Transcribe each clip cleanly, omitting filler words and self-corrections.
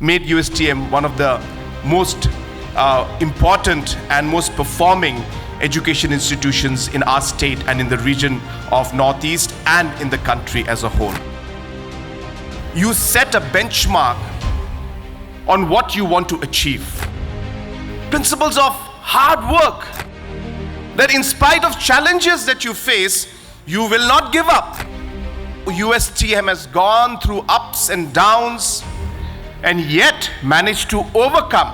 made USTM one of the most important and most performing education institutions in our state and in the region of Northeast and in the country as a whole. You set a benchmark on what you want to achieve. Principles of hard work, that in spite of challenges that you face, you will not give up. USTM has gone through ups and downs and yet managed to overcome.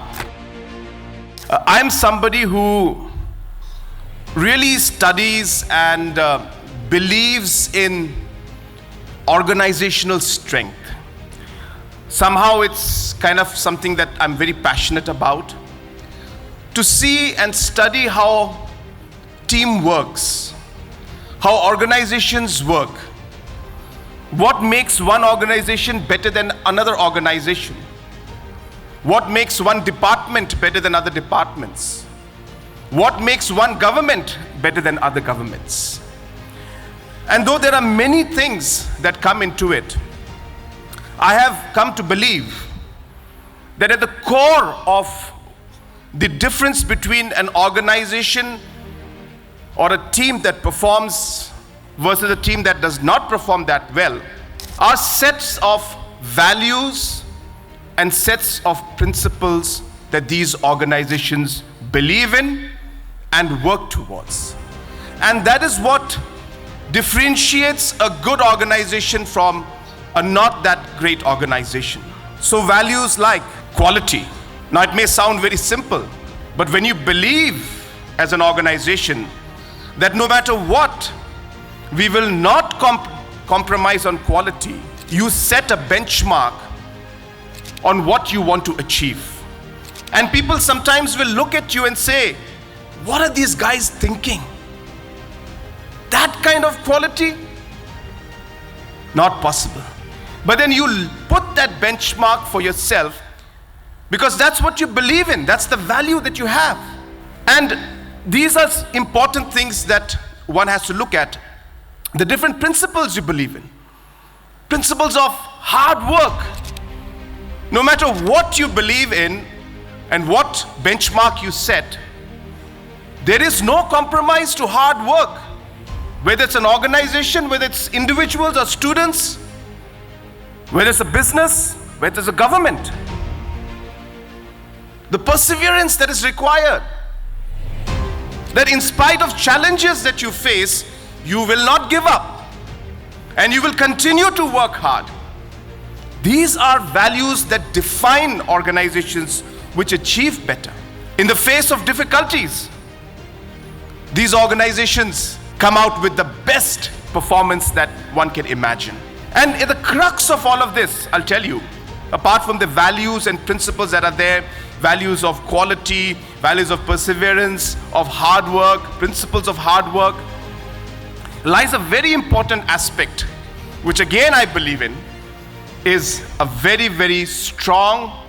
I'm somebody who really studies and believes in organizational strength. Somehow it's kind of something that I'm very passionate about. To see and study how team works, how organizations work, what makes one organization better than another organization, what makes one department better than other departments, what makes one government better than other governments. And though there are many things that come into it, I have come to believe that at the core of the difference between an organization or a team that performs versus a team that does not perform that well are sets of values and sets of principles that these organizations believe in and work towards. And that is what differentiates a good organization from a not that great organization. So values like quality. Now it may sound very simple, but when you believe as an organization that no matter what, we will not compromise on quality, you set a benchmark on what you want to achieve. And people sometimes will look at you and say, what are these guys thinking? That kind of quality? Not possible. But then you put that benchmark for yourself because that's what you believe in. That's the value that you have. And these are important things that one has to look at. The different principles you believe in. Principles of hard work. No matter what you believe in and what benchmark you set, there is no compromise to hard work. Whether it's an organization, whether it's individuals or students, whether it's a business, whether it's a government. The perseverance that is required. That in spite of challenges that you face, you will not give up and you will continue to work hard. These are values that define organizations which achieve better. In the face of difficulties, these organizations come out with the best performance that one can imagine. And at the crux of all of this, I'll tell you, apart from the values and principles that are there, values of quality, values of perseverance, of hard work, principles of hard work, lies a very important aspect, which again I believe in, is a very, very strong,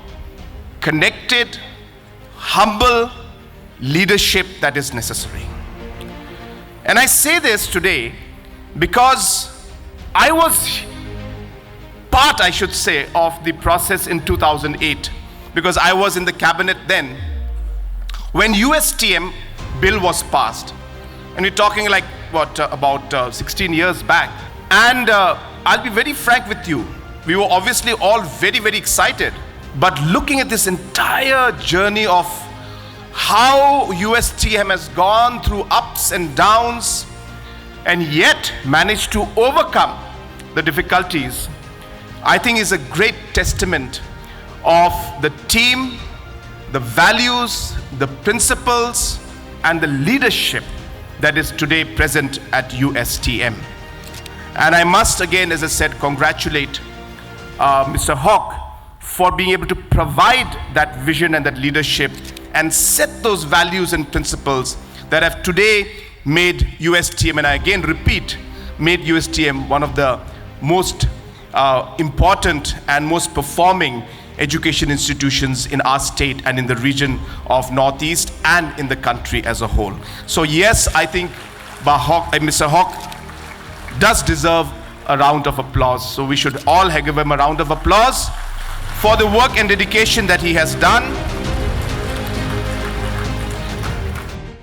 connected, humble leadership that is necessary. And I say this today because I was part, I should say, of the process in 2008, because I was in the cabinet then, when USTM bill was passed. And we're talking like, about 16 years back. And I'll be very frank with you, we were obviously all very, very excited. But looking at this entire journey of how USTM has gone through ups and downs and yet managed to overcome the difficulties, I think is a great testament of the team, the values, the principles, and the leadership that is today present at USTM. And I must again, as I said, congratulate Mr. Hawk for being able to provide that vision and that leadership and set those values and principles that have today made USTM, and I again repeat, made USTM one of the most important and most performing education institutions in our state and in the region of Northeast and in the country as a whole. So yes, I think Mr. Hawk does deserve a round of applause. So we should all give him a round of applause for the work and dedication that he has done.